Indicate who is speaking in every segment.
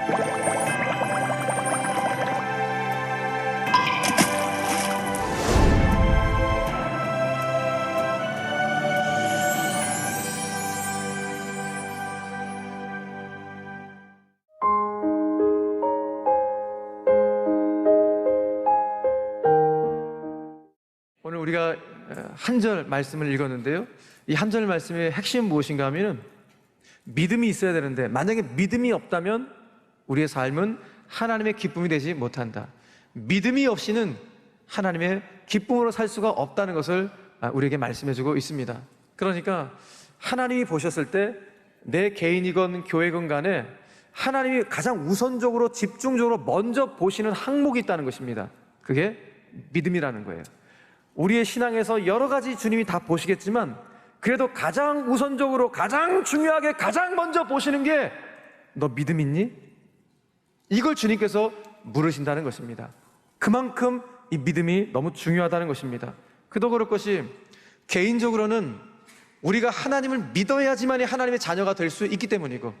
Speaker 1: 오늘 우리가 한 절 말씀을 읽었는데요, 이 한 절 말씀의 핵심은 무엇인가 하면은 믿음이 있어야 되는데, 만약에 믿음이 없다면 우리의 삶은 하나님의 기쁨이 되지 못한다. 믿음이 없이는 하나님의 기쁨으로 살 수가 없다는 것을 우리에게 말씀해주고 있습니다. 그러니까 하나님이 보셨을 때 내 개인이건 교회건 간에 하나님이 가장 우선적으로 집중적으로 먼저 보시는 항목이 있다는 것입니다. 그게 믿음이라는 거예요. 우리의 신앙에서 여러 가지 주님이 다 보시겠지만 그래도 가장 우선적으로 가장 중요하게 가장 먼저 보시는 게 너 믿음 있니? 이걸 주님께서 물으신다는 것입니다. 그만큼 이 믿음이 너무 중요하다는 것입니다. 그도 그럴 것이 개인적으로는 우리가 하나님을 믿어야지만이 하나님의 자녀가 될 수 있기 때문이고,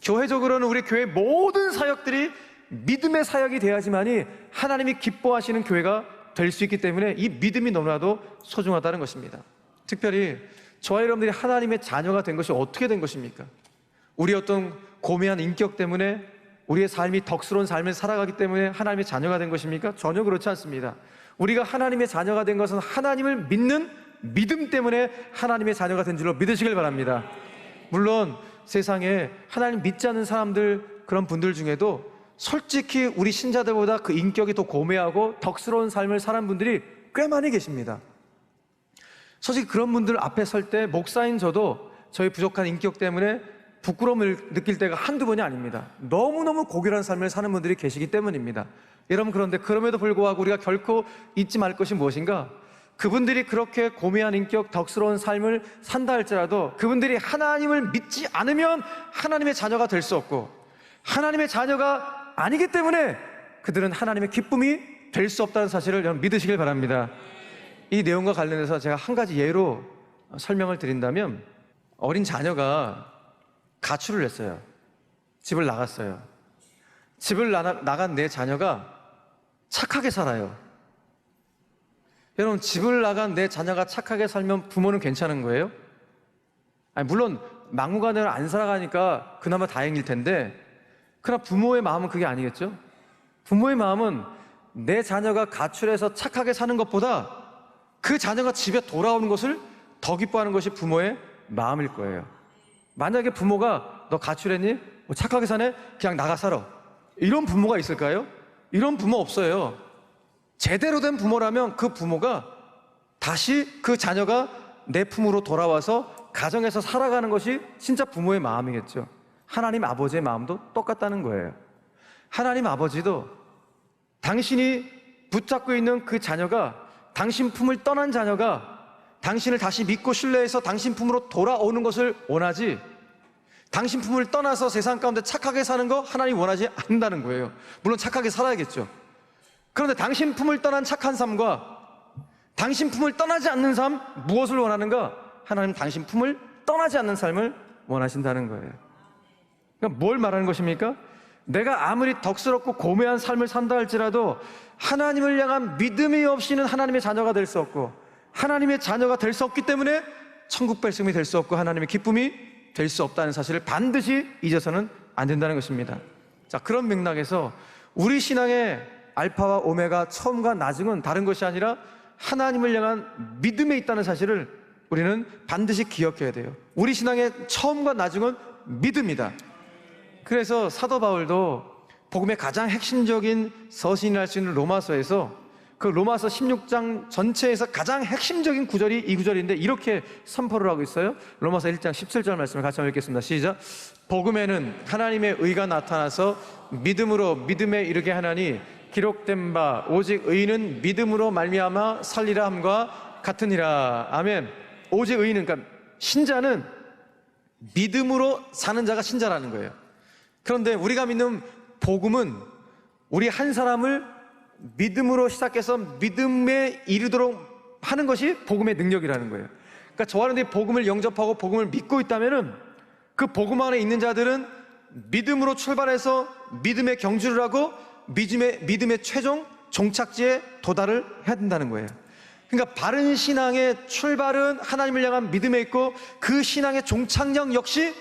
Speaker 1: 교회적으로는 우리 교회 모든 사역들이 믿음의 사역이 돼야지만이 하나님이 기뻐하시는 교회가 될 수 있기 때문에 이 믿음이 너무나도 소중하다는 것입니다. 특별히 저와 여러분들이 하나님의 자녀가 된 것이 어떻게 된 것입니까? 우리 어떤 고매한 인격 때문에 우리의 삶이 덕스러운 삶을 살아가기 때문에 하나님의 자녀가 된 것입니까? 전혀 그렇지 않습니다. 우리가 하나님의 자녀가 된 것은 하나님을 믿는 믿음 때문에 하나님의 자녀가 된 줄로 믿으시길 바랍니다. 물론 세상에 하나님 믿지 않는 사람들, 그런 분들 중에도 솔직히 우리 신자들보다 그 인격이 더 고매하고 덕스러운 삶을 사는 분들이 꽤 많이 계십니다. 솔직히 그런 분들 앞에 설 때 목사인 저도 저희 부족한 인격 때문에 부끄러움을 느낄 때가 한두 번이 아닙니다. 너무너무 고결한 삶을 사는 분들이 계시기 때문입니다. 여러분, 그런데 그럼에도 불구하고 우리가 결코 잊지 말 것이 무엇인가? 그분들이 그렇게 고매한 인격, 덕스러운 삶을 산다 할지라도 그분들이 하나님을 믿지 않으면 하나님의 자녀가 될 수 없고, 하나님의 자녀가 아니기 때문에 그들은 하나님의 기쁨이 될 수 없다는 사실을 여러분 믿으시길 바랍니다. 이 내용과 관련해서 제가 한 가지 예로 설명을 드린다면, 어린 자녀가 가출을 했어요. 집을 나갔어요. 집을 나간 내 자녀가 착하게 살아요. 여러분, 집을 나간 내 자녀가 착하게 살면 부모는 괜찮은 거예요? 아니, 물론 막무가내로 안 살아가니까 그나마 다행일 텐데, 그러나 부모의 마음은 그게 아니겠죠? 부모의 마음은 내 자녀가 가출해서 착하게 사는 것보다 그 자녀가 집에 돌아오는 것을 더 기뻐하는 것이 부모의 마음일 거예요. 만약에 부모가 너 가출했니? 착하게 사네? 그냥 나가 살아, 이런 부모가 있을까요? 이런 부모 없어요. 제대로 된 부모라면 그 부모가 다시 그 자녀가 내 품으로 돌아와서 가정에서 살아가는 것이 진짜 부모의 마음이겠죠. 하나님 아버지의 마음도 똑같다는 거예요. 하나님 아버지도 당신이 붙잡고 있는 그 자녀가, 당신 품을 떠난 자녀가 당신을 다시 믿고 신뢰해서 당신 품으로 돌아오는 것을 원하지, 당신 품을 떠나서 세상 가운데 착하게 사는 거 하나님 원하지 않는다는 거예요. 물론 착하게 살아야겠죠. 그런데 당신 품을 떠난 착한 삶과 당신 품을 떠나지 않는 삶, 무엇을 원하는가? 하나님 당신 품을 떠나지 않는 삶을 원하신다는 거예요. 그러니까 뭘 말하는 것입니까? 내가 아무리 덕스럽고 고매한 삶을 산다 할지라도 하나님을 향한 믿음이 없이는 하나님의 자녀가 될 수 없고, 하나님의 자녀가 될 수 없기 때문에 천국 백성이 될 수 없고 하나님의 기쁨이 될 수 없다는 사실을 반드시 잊어서는 안 된다는 것입니다. 자, 그런 맥락에서 우리 신앙의 알파와 오메가, 처음과 나중은 다른 것이 아니라 하나님을 향한 믿음에 있다는 사실을 우리는 반드시 기억해야 돼요. 우리 신앙의 처음과 나중은 믿음이다. 그래서 사도 바울도 복음의 가장 핵심적인 서신이라 할 수 있는 로마서에서 그 로마서 16장 전체에서 가장 핵심적인 구절이 이 구절인데 이렇게 선포를 하고 있어요. 로마서 1장 17절 말씀을 같이 한번 읽겠습니다. 시작. 복음에는 하나님의 의가 나타나서 믿음으로 믿음에 이르게 하나니 기록된 바 오직 의인은 믿음으로 말미암아 살리라 함과 같으니라. 아멘. 오직 의인은, 그러니까 신자는 믿음으로 사는 자가 신자라는 거예요. 그런데 우리가 믿는 복음은 우리 한 사람을 믿음으로 시작해서 믿음에 이르도록 하는 것이 복음의 능력이라는 거예요. 그러니까 저와 여러분들이 복음을 영접하고 복음을 믿고 있다면은 그 복음 안에 있는 자들은 믿음으로 출발해서 믿음의 경주를 하고 믿음의 최종 종착지에 도달을 해야 된다는 거예요. 그러니까 바른 신앙의 출발은 하나님을 향한 믿음에 있고 그 신앙의 종착역 역시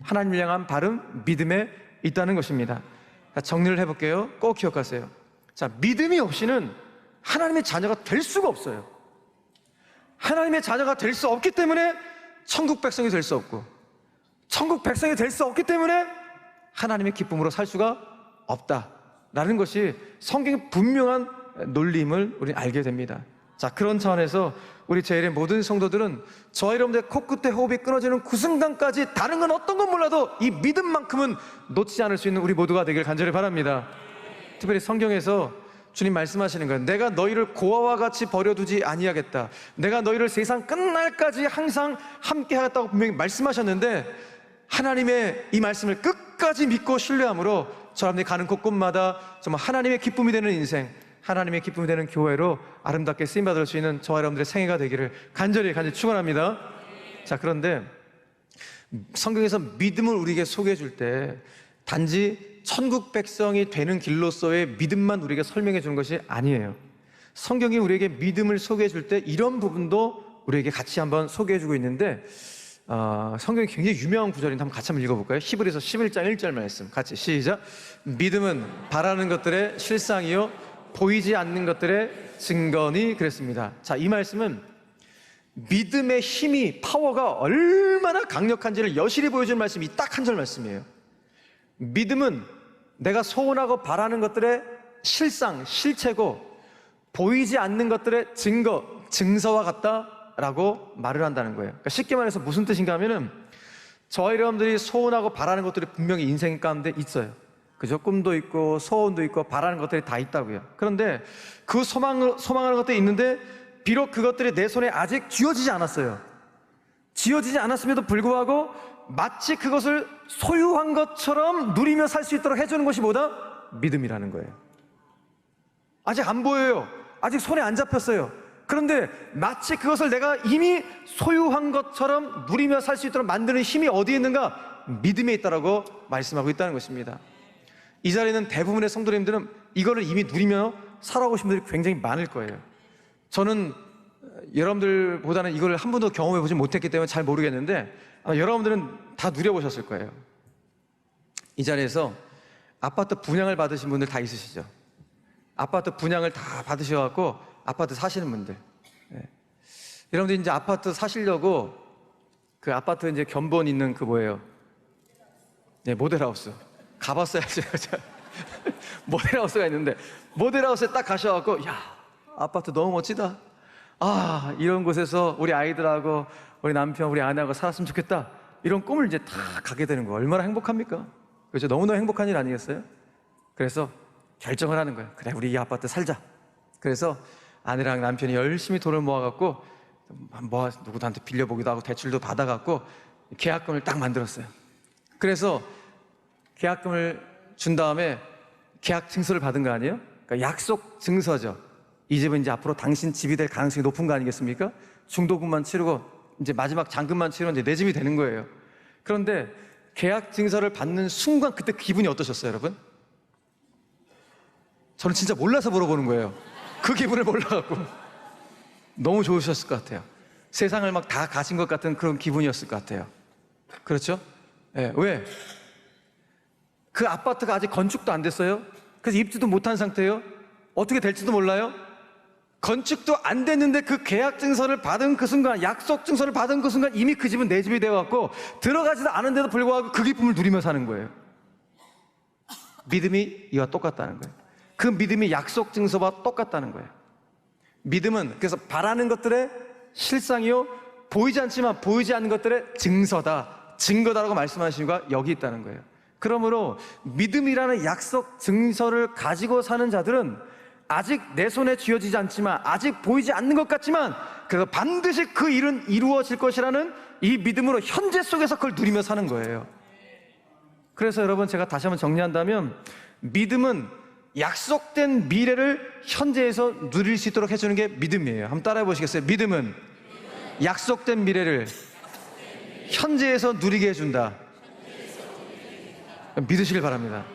Speaker 1: 하나님을 향한 바른 믿음에 있다는 것입니다. 자, 정리를 해볼게요. 꼭 기억하세요. 자, 믿음이 없이는 하나님의 자녀가 될 수가 없어요. 하나님의 자녀가 될 수 없기 때문에 천국 백성이 될 수 없고, 천국 백성이 될 수 없기 때문에 하나님의 기쁨으로 살 수가 없다라는 것이 성경의 분명한 논리임을 우리는 알게 됩니다. 자, 그런 차원에서 우리 제1의 모든 성도들은 저와 여러분들의 코끝에 호흡이 끊어지는 그 순간까지 다른 건 어떤 건 몰라도 이 믿음만큼은 놓치지 않을 수 있는 우리 모두가 되길 간절히 바랍니다. 특별히 성경에서 주님 말씀하시는 거예요. 내가 너희를 고아와 같이 버려두지 아니하겠다. 내가 너희를 세상 끝날까지 항상 함께 하겠다고 분명히 말씀하셨는데, 하나님의 이 말씀을 끝까지 믿고 신뢰함으로 저러분들이 가는 곳곳마다 정말 하나님의 기쁨이 되는 인생, 하나님의 기쁨이 되는 교회로 아름답게 쓰임받을 수 있는 저와 여러분들의 생애가 되기를 간절히 축원합니다. 자, 그런데 성경에서 믿음을 우리에게 소개해 줄 때 단지 천국 백성이 되는 길로서의 믿음만 우리에게 설명해 주는 것이 아니에요. 성경이 우리에게 믿음을 소개해 줄 때 이런 부분도 우리에게 같이 한번 소개해 주고 있는데, 성경이 굉장히 유명한 구절인데 한번 같이 한번 읽어볼까요? 히브리서 11장 1절 말씀 같이 시작. 믿음은 바라는 것들의 실상이요 보이지 않는 것들의 증거니 그랬습니다. 자, 이 말씀은 믿음의 힘이, 파워가 얼마나 강력한지를 여실히 보여주는 말씀이 딱 한 절 말씀이에요. 믿음은 내가 소원하고 바라는 것들의 실상, 실체고 보이지 않는 것들의 증거, 증서와 같다라고 말을 한다는 거예요. 그러니까 쉽게 말해서 무슨 뜻인가 하면은 저와 여러분들이 소원하고 바라는 것들이 분명히 인생 가운데 있어요. 그죠? 꿈도 있고 소원도 있고 바라는 것들이 다 있다고요. 그런데 그 소망하는 것들이 있는데 비록 그것들이 내 손에 아직 쥐어지지 않았어요. 쥐어지지 않았음에도 불구하고 마치 그것을 소유한 것처럼 누리며 살 수 있도록 해주는 것이 뭐다? 믿음이라는 거예요. 아직 안 보여요. 아직 손에 안 잡혔어요. 그런데 마치 그것을 내가 이미 소유한 것처럼 누리며 살 수 있도록 만드는 힘이 어디에 있는가? 믿음에 있다라고 말씀하고 있다는 것입니다. 이 자리에는 대부분의 성도님들은 이거를 이미 누리며 살아오고 싶은 분들이 굉장히 많을 거예요. 저는 여러분들보다는 이걸 한 번도 경험해 보지 못했기 때문에 잘 모르겠는데 아마 여러분들은 다 누려보셨을 거예요. 이 자리에서 아파트 분양을 받으신 분들 다 있으시죠? 아파트 분양을 다 받으셔갖고 아파트 사시는 분들, 여러분들 이제 아파트 사시려고 그 아파트 이제 견본 있는 그 뭐예요? 네, 모델하우스 가봤어야죠. 모델하우스가 있는데 모델하우스에 딱 가셔갖고, 야, 아파트 너무 멋지다. 아, 이런 곳에서 우리 아이들하고 우리 남편, 우리 아내하고 살았으면 좋겠다. 이런 꿈을 이제 다 가게 되는 거예요. 얼마나 행복합니까? 그렇죠? 너무나 행복한 일 아니겠어요? 그래서 결정을 하는 거예요. 그래, 우리 이 아파트 살자. 그래서 아내랑 남편이 열심히 돈을 모아갖고 누구한테 빌려보기도 하고 대출도 받아갖고 계약금을 딱 만들었어요. 그래서 계약금을 준 다음에 계약 증서를 받은 거 아니에요? 그러니까 약속 증서죠. 이 집은 이제 앞으로 당신 집이 될 가능성이 높은 거 아니겠습니까? 중도금만 치르고 이제 마지막 잔금만 치르면 이제 내 집이 되는 거예요. 그런데 계약 증서를 받는 순간 그때 기분이 어떠셨어요, 여러분? 저는 진짜 몰라서 물어보는 거예요. 그 기분을 몰라갖고 너무 좋으셨을 것 같아요. 세상을 막 다 가진 것 같은 그런 기분이었을 것 같아요. 그렇죠? 네, 왜? 그 아파트가 아직 건축도 안 됐어요. 그래서 입주도 못한 상태예요. 어떻게 될지도 몰라요. 건축도 안 됐는데 그 계약 증서를 받은 그 순간, 약속 증서를 받은 그 순간 이미 그 집은 내 집이 되어갖고 들어가지도 않은데도 불구하고 그 기쁨을 누리며 사는 거예요. 믿음이 이와 똑같다는 거예요. 그 믿음이 약속 증서와 똑같다는 거예요. 믿음은 그래서 바라는 것들의 실상이요 보이지 않지만 보이지 않는 것들의 증서다, 증거다라고 말씀하신 이유가 여기 있다는 거예요. 그러므로 믿음이라는 약속 증서를 가지고 사는 자들은 아직 내 손에 쥐어지지 않지만, 아직 보이지 않는 것 같지만 그래서 반드시 그 일은 이루어질 것이라는 이 믿음으로 현재 속에서 그걸 누리며 사는 거예요. 그래서 여러분, 제가 다시 한번 정리한다면 믿음은 약속된 미래를 현재에서 누릴 수 있도록 해주는 게 믿음이에요. 한번 따라해 보시겠어요? 믿음은 약속된 미래를 현재에서 누리게 해준다. 믿으시길 바랍니다.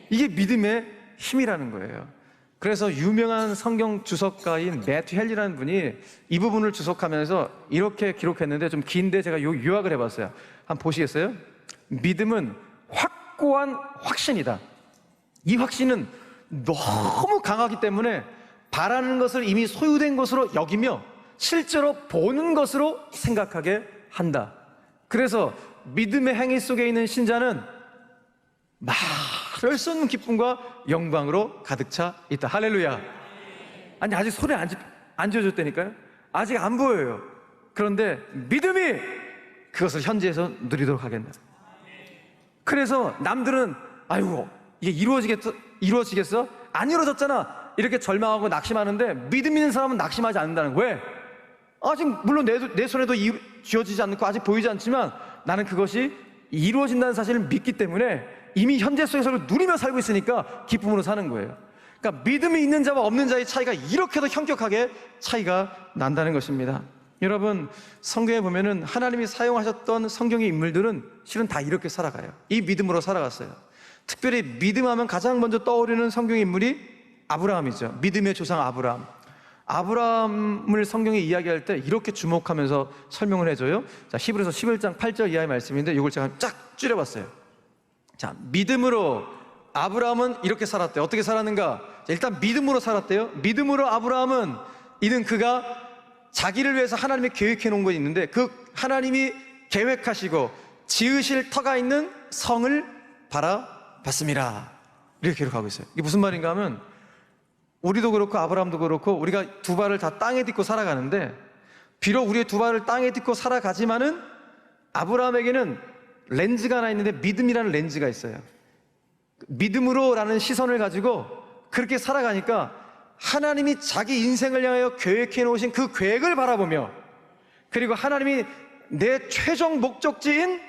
Speaker 1: 이게 믿음의 힘이라는 거예요. 그래서 유명한 성경 주석가인 매튜 헨리라는 분이 이 부분을 주석하면서 이렇게 기록했는데, 좀 긴데 제가 요약을 해봤어요. 한번 보시겠어요? 믿음은 확고한 확신이다. 이 확신은 너무 강하기 때문에 바라는 것을 이미 소유된 것으로 여기며 실제로 보는 것으로 생각하게 한다. 그래서 믿음의 행위 속에 있는 신자는 말할 수 없는 기쁨과 영광으로 가득 차 있다. 할렐루야. 아니, 아직 손에 안 쥐어졌다니까요. 아직 안 보여요. 그런데 믿음이 그것을 현지에서 누리도록 하겠다. 그래서 남들은 아이고 이게 이루어지겠어? 안 이루어졌잖아, 이렇게 절망하고 낙심하는데, 믿음 있는 사람은 낙심하지 않는다는 거예요. 왜? 아직 물론 내 손에도 쥐어지지 않고 아직 보이지 않지만 나는 그것이 이루어진다는 사실을 믿기 때문에 이미 현재 속에서 누리며 살고 있으니까 기쁨으로 사는 거예요. 그러니까 믿음이 있는 자와 없는 자의 차이가 이렇게도 현격하게 차이가 난다는 것입니다. 여러분, 성경에 보면은 하나님이 사용하셨던 성경의 인물들은 실은 다 이렇게 살아가요. 이 믿음으로 살아갔어요. 특별히 믿음하면 가장 먼저 떠오르는 성경의 인물이 아브라함이죠. 믿음의 조상 아브라함. 아브라함을 성경이 이야기할 때 이렇게 주목하면서 설명을 해줘요. 자, 히브리서 11장 8절 이하의 말씀인데 이걸 제가 쫙 줄여봤어요. 자, 믿음으로 아브라함은 이렇게 살았대요. 어떻게 살았는가? 자, 일단 믿음으로 살았대요. 믿음으로 아브라함은 그가 자기를 위해서 하나님이 계획해 놓은 것이 있는데, 그 하나님이 계획하시고 지으실 터가 있는 성을 바라봤습니다. 이렇게 기록하고 있어요. 이게 무슨 말인가 하면, 우리도 그렇고 아브라함도 그렇고 우리가 두 발을 다 땅에 딛고 살아가는데, 비록 우리의 두 발을 땅에 딛고 살아가지만은 아브라함에게는 렌즈가 하나 있는데 믿음이라는 렌즈가 있어요. 믿음으로라는 시선을 가지고 그렇게 살아가니까 하나님이 자기 인생을 향하여 계획해 놓으신 그 계획을 바라보며, 그리고 하나님이 내 최종 목적지인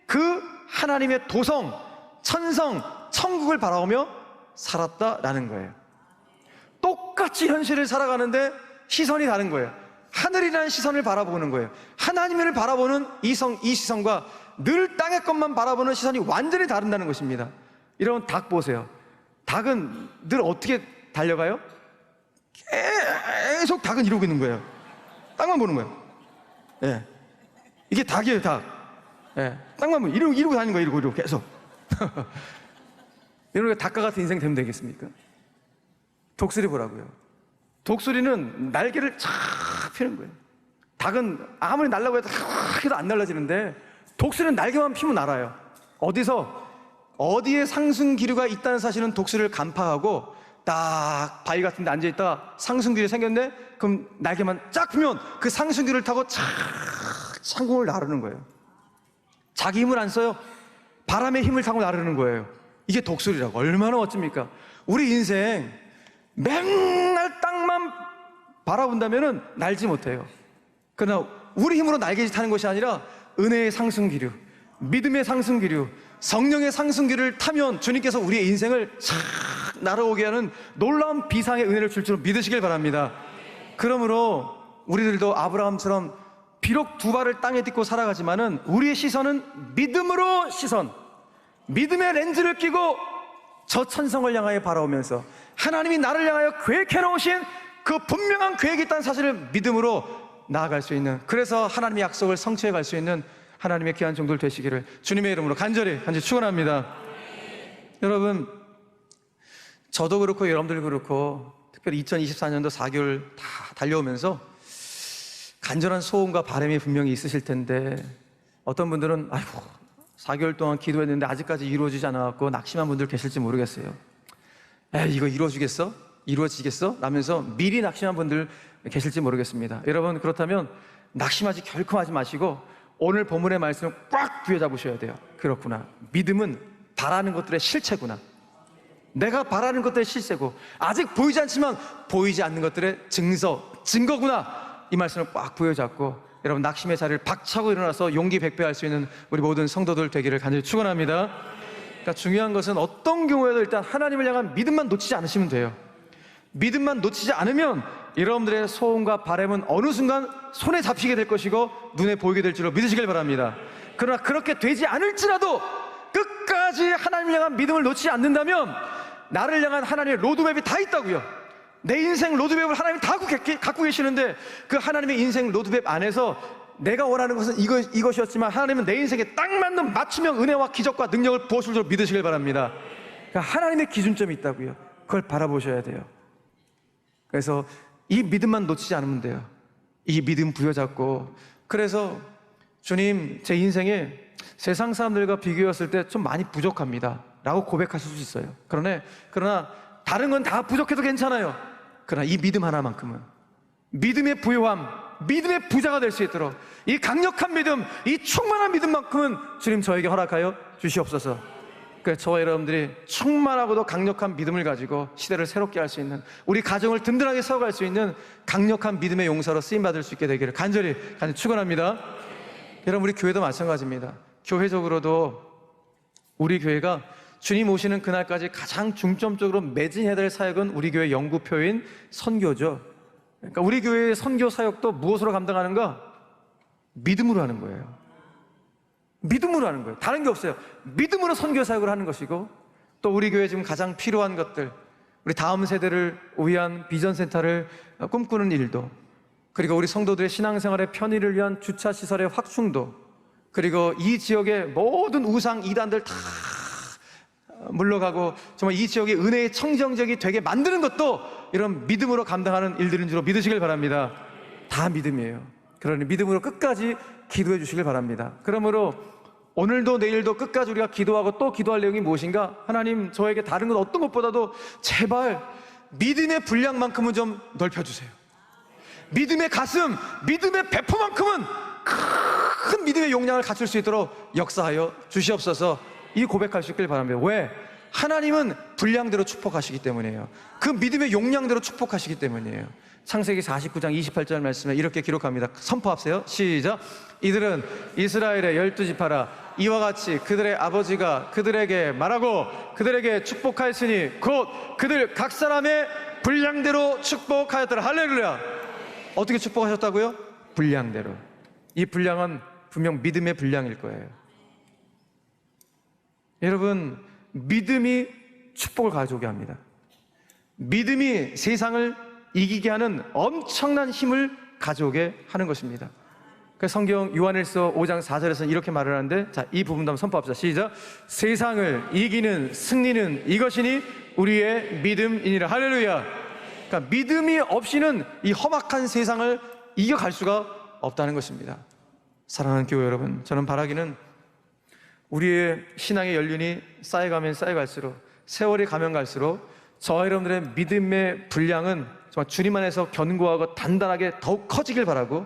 Speaker 1: 그 하나님의 도성, 천성, 천국을 바라보며 살았다라는 거예요. 똑같이 현실을 살아가는데 시선이 다른 거예요. 하늘이라는 시선을 바라보는 거예요. 하나님을 바라보는 이 시선과 늘 땅의 것만 바라보는 시선이 완전히 다른다는 것입니다. 여러분, 닭 보세요. 닭은 늘 어떻게 달려가요? 계속 닭은 이러고 있는 거예요. 땅만 보는 거예요. 예. 이게 닭이에요, 닭. 예. 땅만 보면 이러고 다니는 거예요. 이러고 계속. 여러분, 닭과 같은 인생 되면 되겠습니까? 독수리 보라고요. 독수리는 날개를 쫙 펴는 거예요. 닭은 아무리 날라고 해도 안 날라지는데, 독수리는 날개만 피면 날아요. 어디에 상승기류가 있다는 사실은 독수리를 간파하고, 딱 바위 같은 데 앉아있다가 상승기류 생겼는데, 그럼 날개만 쫙 펴면 그 상승기류를 타고 쫙 상공을 나르는 거예요. 자기 힘을 안 써요. 바람의 힘을 타고 나르는 거예요. 이게 독수리라고. 얼마나 멋집니까? 우리 인생 맨날 땅만 바라본다면은 날지 못해요. 그러나 우리 힘으로 날개짓 하는 것이 아니라 은혜의 상승기류, 믿음의 상승기류, 성령의 상승기류를 타면 주님께서 우리의 인생을 싹 날아오게 하는 놀라운 비상의 은혜를 줄 줄 믿으시길 바랍니다. 그러므로 우리들도 아브라함처럼 비록 두 발을 땅에 딛고 살아가지만은 우리의 시선은 믿음으로 믿음의 렌즈를 끼고 저 천성을 향하여 바라오면서 하나님이 나를 향하여 계획해 놓으신 그 분명한 계획이 있다는 사실을 믿음으로 나아갈 수 있는, 그래서 하나님의 약속을 성취해 갈 수 있는 하나님의 귀한 종들 되시기를 주님의 이름으로 간절히 축원합니다. 여러분, 저도 그렇고 여러분들 그렇고 특별히 2024년도 4개월 다 달려오면서 간절한 소원과 바람이 분명히 있으실 텐데, 어떤 분들은 아이고 4개월 동안 기도했는데 아직까지 이루어지지 않아갖고 낙심한 분들 계실지 모르겠어요. 이거 이루어지겠어? 라면서 미리 낙심한 분들 계실지 모르겠습니다. 여러분, 그렇다면 낙심하지 결코 하지 마시고 오늘 본문의 말씀을 꽉 부여잡으셔야 돼요. 그렇구나, 믿음은 바라는 것들의 실체구나, 내가 바라는 것들의 실체고 아직 보이지 않지만 보이지 않는 것들의 증거구나, 이 말씀을 꽉 부여잡고 여러분 낙심의 자리를 박차고 일어나서 용기 백배할 수 있는 우리 모든 성도들 되기를 간절히 축원합니다. 그러니까 중요한 것은 어떤 경우에도 일단 하나님을 향한 믿음만 놓치지 않으시면 돼요. 믿음만 놓치지 않으면 여러분들의 소원과 바람은 어느 순간 손에 잡히게 될 것이고 눈에 보이게 될 줄로 믿으시길 바랍니다. 그러나 그렇게 되지 않을지라도 끝까지 하나님을 향한 믿음을 놓지 않는다면 나를 향한 하나님의 로드맵이 다 있다고요. 내 인생 로드맵을 하나님이 다 갖고 계시는데 그 하나님의 인생 로드맵 안에서 내가 원하는 것은 이것이었지만 하나님은 내 인생에 딱 맞는 맞춤형 은혜와 기적과 능력을 부어줄 줄 믿으시길 바랍니다. 그러니까 하나님의 기준점이 있다고요. 그걸 바라보셔야 돼요. 그래서 이 믿음만 놓치지 않으면 돼요. 이 믿음 부여잡고, 그래서 주님, 제 인생에 세상 사람들과 비교했을 때 좀 많이 부족합니다 라고 고백하실 수 있어요. 그러나 다른 건 다 부족해도 괜찮아요. 그러나 이 믿음 하나만큼은, 믿음의 부요함, 믿음의 부자가 될 수 있도록 이 강력한 믿음, 이 충만한 믿음만큼은 주님 저에게 허락하여 주시옵소서. 그래서 저와 여러분들이 충만하고도 강력한 믿음을 가지고 시대를 새롭게 할 수 있는, 우리 가정을 든든하게 세워갈 수 있는 강력한 믿음의 용사로 쓰임받을 수 있게 되기를 간절히 축원합니다. 여러분, 우리 교회도 마찬가지입니다. 교회적으로도 우리 교회가 주님 오시는 그날까지 가장 중점적으로 매진해야 될 사역은 우리 교회 영구표인 선교죠. 그러니까 우리 교회의 선교 사역도 무엇으로 감당하는가? 믿음으로 하는 거예요. 믿음으로 하는 거예요. 다른 게 없어요. 믿음으로 선교 사역을 하는 것이고, 또 우리 교회에 지금 가장 필요한 것들, 우리 다음 세대를 위한 비전센터를 꿈꾸는 일도, 그리고 우리 성도들의 신앙생활의 편의를 위한 주차시설의 확충도, 그리고 이 지역의 모든 우상 이단들 다 물러가고 정말 이 지역의 은혜의 청정적이 되게 만드는 것도 이런 믿음으로 감당하는 일들인 줄 믿으시길 바랍니다. 다 믿음이에요. 그러니 믿음으로 끝까지 기도해 주시길 바랍니다. 그러므로 오늘도 내일도 끝까지 우리가 기도하고 또 기도할 내용이 무엇인가? 하나님, 저에게 다른 것 어떤 것보다도 제발 믿음의 분량만큼은 좀 넓혀주세요. 믿음의 가슴, 믿음의 배포만큼은 큰 믿음의 용량을 갖출 수 있도록 역사하여 주시옵소서. 이 고백할 수 있길 바랍니다. 왜? 하나님은 분량대로 축복하시기 때문이에요. 그 믿음의 용량대로 축복하시기 때문이에요. 창세기 49장 28절 말씀에 이렇게 기록합니다. 선포하세요. 시작. 이들은 이스라엘의 12지파라. 이와 같이 그들의 아버지가 그들에게 말하고 그들에게 축복하였으니 곧 그들 각 사람의 분량대로 축복하였더라. 할렐루야. 어떻게 축복하셨다고요? 분량대로. 이 분량은 분명 믿음의 분량일 거예요. 여러분, 믿음이 축복을 가져오게 합니다. 믿음이 세상을 이기게 하는 엄청난 힘을 가져오게 하는 것입니다. 그래서 성경 요한일서 5장 4절에서는 이렇게 말을 하는데, 자, 이 부분도 한번 선포합시다. 시작. 세상을 이기는 승리는 이것이니 우리의 믿음이니라. 할렐루야. 그러니까 믿음이 없이는 이 험악한 세상을 이겨갈 수가 없다는 것입니다. 사랑하는 교회 여러분, 저는 바라기는 우리의 신앙의 연륜이 쌓여가면 쌓여갈수록, 세월이 가면 갈수록 저와 여러분들의 믿음의 분량은 정말 주님 안에서 견고하고 단단하게 더욱 커지길 바라고,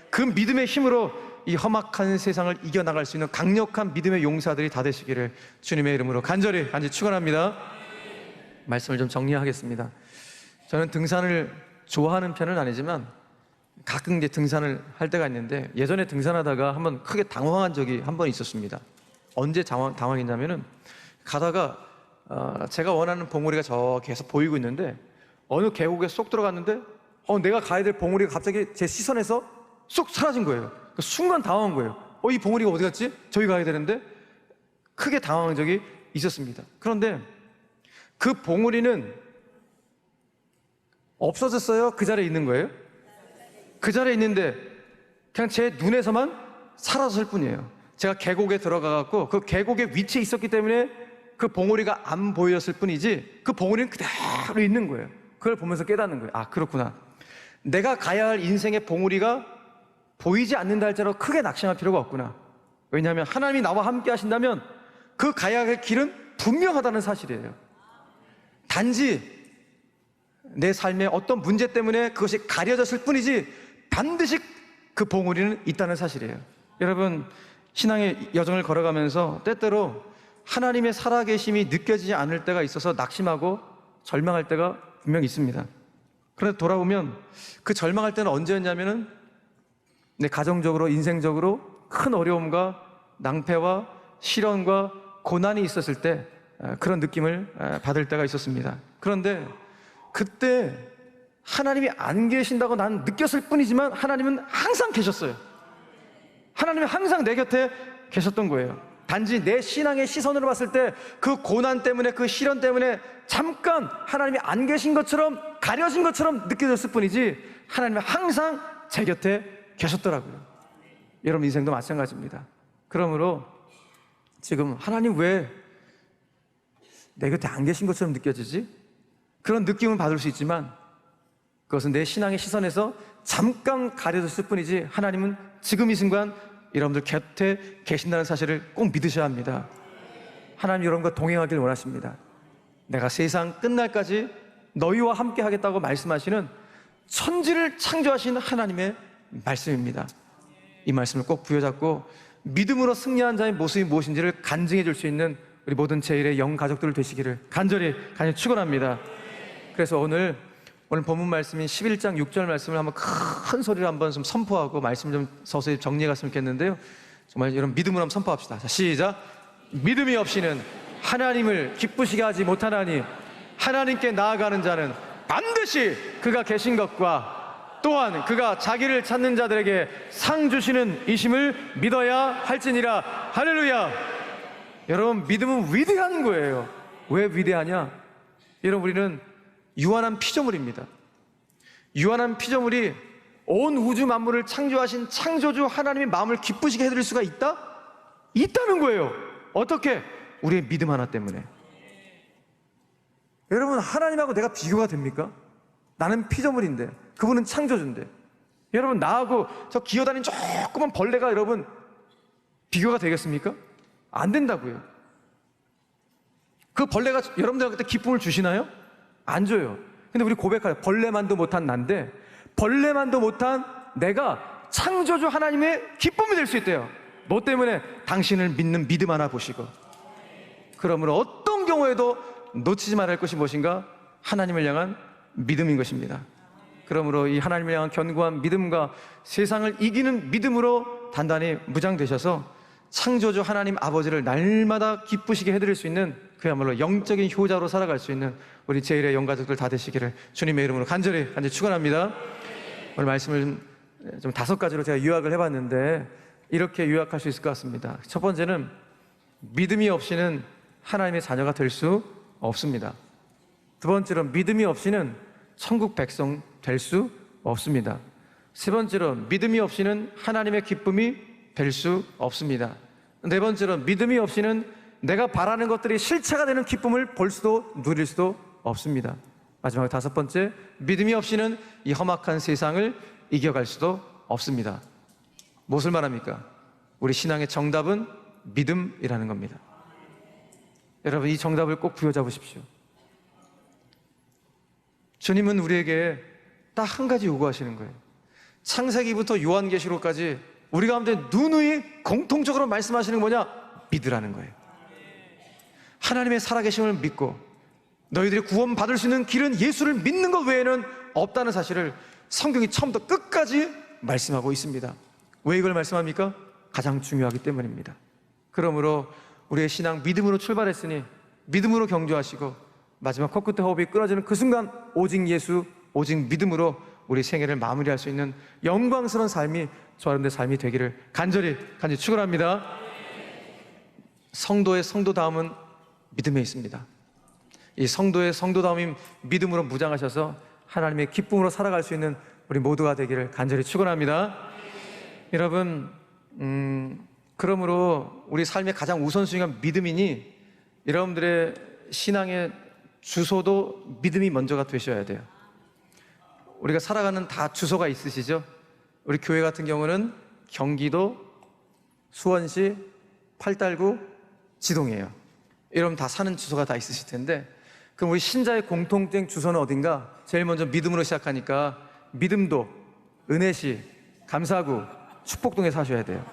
Speaker 1: 그 믿음의 힘으로 이 험악한 세상을 이겨나갈 수 있는 강력한 믿음의 용사들이 다 되시기를 주님의 이름으로 간절히 축원합니다. 말씀을 좀 정리하겠습니다. 저는 등산을 좋아하는 편은 아니지만 가끔 이제 등산을 할 때가 있는데, 예전에 등산하다가 한번 크게 당황한 적이 한 번 있었습니다. 언제 당황했냐면은 가다가 제가 원하는 봉우리가 저 계속 보이고 있는데 어느 계곡에 쏙 들어갔는데 내가 가야 될 봉우리가 갑자기 제 시선에서 쏙 사라진 거예요. 그 순간 당황한 거예요. 이 봉우리가 어디 갔지? 저기 가야 되는데. 크게 당황한 적이 있었습니다. 그런데 그 봉우리는 없어졌어요? 그 자리에 있는 거예요? 그 자리에 있는데 그냥 제 눈에서만 사라졌을 뿐이에요. 제가 계곡에 들어가갖고 그 계곡의 위치에 있었기 때문에 그 봉우리가 안 보였을 뿐이지 그 봉우리는 그대로 있는 거예요. 그걸 보면서 깨닫는 거예요. 아, 그렇구나. 내가 가야 할 인생의 봉우리가 보이지 않는다 할지라도 크게 낙심할 필요가 없구나. 왜냐하면 하나님이 나와 함께 하신다면 그 가야 할 길은 분명하다는 사실이에요. 단지 내 삶의 어떤 문제 때문에 그것이 가려졌을 뿐이지 반드시 그 봉우리는 있다는 사실이에요. 여러분, 신앙의 여정을 걸어가면서 때때로 하나님의 살아계심이 느껴지지 않을 때가 있어서 낙심하고 절망할 때가 분명히 있습니다. 그런데 돌아보면 그 절망할 때는 언제였냐면은 내 가정적으로, 인생적으로 큰 어려움과 낭패와 시련과 고난이 있었을 때 그런 느낌을 받을 때가 있었습니다. 그런데 그때 하나님이 안 계신다고 난 느꼈을 뿐이지만 하나님은 항상 계셨어요. 하나님은 항상 내 곁에 계셨던 거예요. 단지 내 신앙의 시선으로 봤을 때 그 고난 때문에, 그 시련 때문에 잠깐 하나님이 안 계신 것처럼, 가려진 것처럼 느껴졌을 뿐이지 하나님은 항상 제 곁에 계셨더라고요. 여러분 인생도 마찬가지입니다. 그러므로 지금 하나님 왜 내 곁에 안 계신 것처럼 느껴지지? 그런 느낌은 받을 수 있지만 그것은 내 신앙의 시선에서 잠깐 가려졌을 뿐이지 하나님은 지금 이 순간 여러분들 곁에 계신다는 사실을 꼭 믿으셔야 합니다. 하나님 여러분과 동행하길 원하십니다. 내가 세상 끝날까지 너희와 함께 하겠다고 말씀하시는 천지를 창조하신 하나님의 말씀입니다. 이 말씀을 꼭 부여잡고 믿음으로 승리한 자의 모습이 무엇인지를 간증해 줄 수 있는 우리 모든 제1의 영 가족들 되시기를 간절히 축원합니다. 그래서 오늘 본문 말씀인 11장 6절 말씀을 한번 큰 소리로 한번 좀 선포하고 말씀 좀 서서히 정리해 갔으면 좋겠는데요. 정말 이런 믿음으로 한번 선포합시다. 자, 시작. 믿음이 없이는 하나님을 기쁘시게 하지 못하나니 하나님께 나아가는 자는 반드시 그가 계신 것과 또한 그가 자기를 찾는 자들에게 상 주시는 이심을 믿어야 할지니라. 할렐루야. 여러분 믿음은 위대한 거예요. 왜 위대하냐? 여러분 우리는 유한한 피조물입니다. 유한한 피조물이 온 우주 만물을 창조하신 창조주 하나님의 마음을 기쁘시게 해드릴 수가 있다? 있다는 거예요. 어떻게? 우리의 믿음 하나 때문에. 여러분 하나님하고 내가 비교가 됩니까? 나는 피조물인데 그분은 창조주인데, 여러분 나하고 저 기어다니는 조그만 벌레가 여러분 비교가 되겠습니까? 안 된다고요. 그 벌레가 여러분들한테 기쁨을 주시나요? 안 줘요. 근데 우리 고백해요. 벌레만도 못한 난데 벌레만도 못한 내가 창조주 하나님의 기쁨이 될 수 있대요. 뭐 때문에? 당신을 믿는 믿음 하나 보시고. 그러므로 어떤 경우에도 놓치지 말아야 할 것이 무엇인가? 하나님을 향한 믿음인 것입니다. 그러므로 이 하나님을 향한 견고한 믿음과 세상을 이기는 믿음으로 단단히 무장되셔서 창조주 하나님 아버지를 날마다 기쁘시게 해드릴 수 있는 그야말로 영적인 효자로 살아갈 수 있는 우리 제1의 영가족들 다 되시기를 주님의 이름으로 간절히 축원합니다. 오늘 말씀을 좀 5가지로 제가 요약을 해봤는데 이렇게 요약할 수 있을 것 같습니다. 첫 번째는 믿음이 없이는 하나님의 자녀가 될 수 없습니다. 두 번째로 믿음이 없이는 천국 백성 될 수 없습니다. 세 번째로 믿음이 없이는 하나님의 기쁨이 될 수 없습니다. 네 번째로 믿음이 없이는 내가 바라는 것들이 실체가 되는 기쁨을 볼 수도 누릴 수도 없습니다. 마지막 5번째, 믿음이 없이는 이 험악한 세상을 이겨갈 수도 없습니다. 무엇을 말합니까? 우리 신앙의 정답은 믿음이라는 겁니다. 여러분 이 정답을 꼭 부여잡으십시오. 주님은 우리에게 딱 한 가지 요구하시는 거예요. 창세기부터 요한계시록까지 우리 가운데 누누이 공통적으로 말씀하시는 게 뭐냐? 믿으라는 거예요. 하나님의 살아계심을 믿고 너희들이 구원받을 수 있는 길은 예수를 믿는 것 외에는 없다는 사실을 성경이 처음부터 끝까지 말씀하고 있습니다. 왜 이걸 말씀합니까? 가장 중요하기 때문입니다. 그러므로 우리의 신앙 믿음으로 출발했으니 믿음으로 경주하시고 마지막 코끝에 호흡이 끊어지는 그 순간 오직 예수, 오직 믿음으로 우리 생애를 마무리할 수 있는 영광스러운 삶이 저 여러분들의 삶이 되기를 간절히 축원합니다. 성도의 성도다움은 믿음에 있습니다. 이 성도의 성도다움인 믿음으로 무장하셔서 하나님의 기쁨으로 살아갈 수 있는 우리 모두가 되기를 간절히 축원합니다. 여러분 그러므로 우리 삶의 가장 우선순위가 믿음이니 여러분들의 신앙의 주소도 믿음이 먼저가 되셔야 돼요. 우리가 살아가는 다 주소가 있으시죠? 우리 교회 같은 경우는 경기도, 수원시, 팔달구, 지동이에요. 여러분 다 사는 주소가 다 있으실 텐데 그럼 우리 신자의 공통된 주소는 어딘가? 제일 먼저 믿음으로 시작하니까 믿음도, 은혜시, 감사구, 축복동에 사셔야 돼요.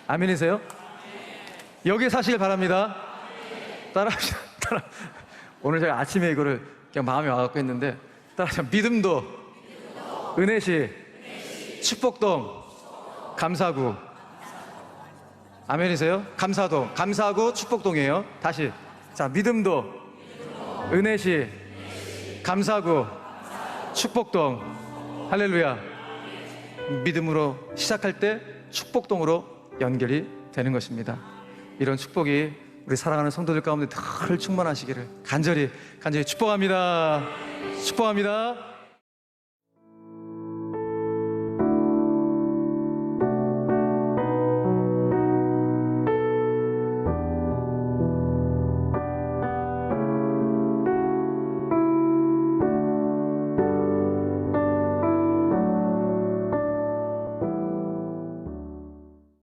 Speaker 1: 아멘이세요? 여기에 사시길 바랍니다. 따라합시다. 오늘 제가 아침에 이거를 그냥 마음에 와갖고 했는데 따라하시면 믿음도, 은혜시, 축복동, 감사구. 아멘이세요? 감사동, 감사구, 축복동이에요. 다시. 자, 믿음도, 은혜시, 감사구, 축복동. 할렐루야. 믿음으로 시작할 때 축복동으로 연결이 되는 것입니다. 이런 축복이 우리 사랑하는 성도들 가운데 늘 충만하시기를 간절히 축복합니다. 축복합니다.